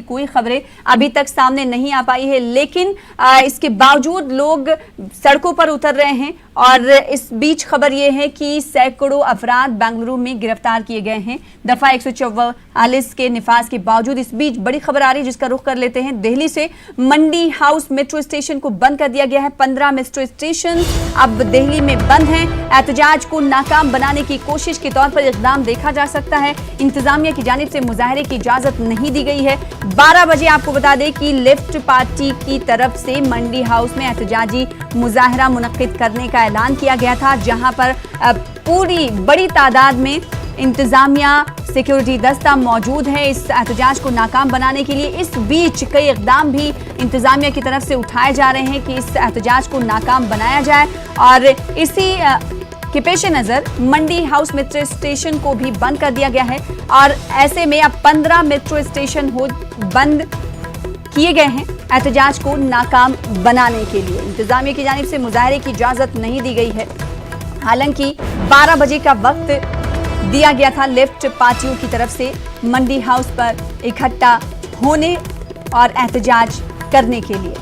कोई खबरें अभी तक सामने नहीं आ पाई है, लेकिन इसके बावजूद लोग सड़कों पर उतर रहे हैं। और इस बीच खबर यह है कि सैकड़ों अफराद बेंगलुरु में गिरफ्तार किए गए हैं दफा 144 के निफाज के बावजूद। इस बीच बड़ी खबर आ रही है जिसका रुख कर लेते हैं दिल्ली से। मंडी हाउस मेट्रो स्टेशन को बंद कर दिया गया है। 15 मेट्रो स्टेशन अब दिल्ली में बंद हैं। एहतजाज को नाकाम बनाने की कोशिश के तौर पर इकदाम देखा जा सकता है। इंतजामिया की जानिब से मुजाहरे की इजाजत नहीं दी गई है। 12 बजे आपको बता दें कि लेफ्ट पार्टी की तरफ से मंडी हाउस में एहतजाजी मुजाहरा मुनक्किद करने का ऐलान किया गया था, जहां पर पूरी बड़ी तादाद में इंतजामिया सिक्योरिटी दस्ता मौजूद है इस एहतजाज को नाकाम बनाने के लिए। इस बीच कई इकदाम भी इंतजामिया की तरफ से उठाए जा रहे हैं कि इस एहतजाज को नाकाम बनाया जाए। और इसी के पेश नजर मंडी हाउस मेट्रो स्टेशन को भी बंद कर दिया गया है। और ऐसे में अब 15 मेट्रो स्टेशन बंद किए गए हैं एहतजाज को नाकाम बनाने के लिए। इंतजामिया की जानिब से मुजाहरे की इजाजत नहीं दी गई है। हालांकि 12 बजे का वक्त दिया गया था लेफ्ट पार्टियों की तरफ से मंडी हाउस पर इकट्ठा होने और एहतजाज करने के लिए।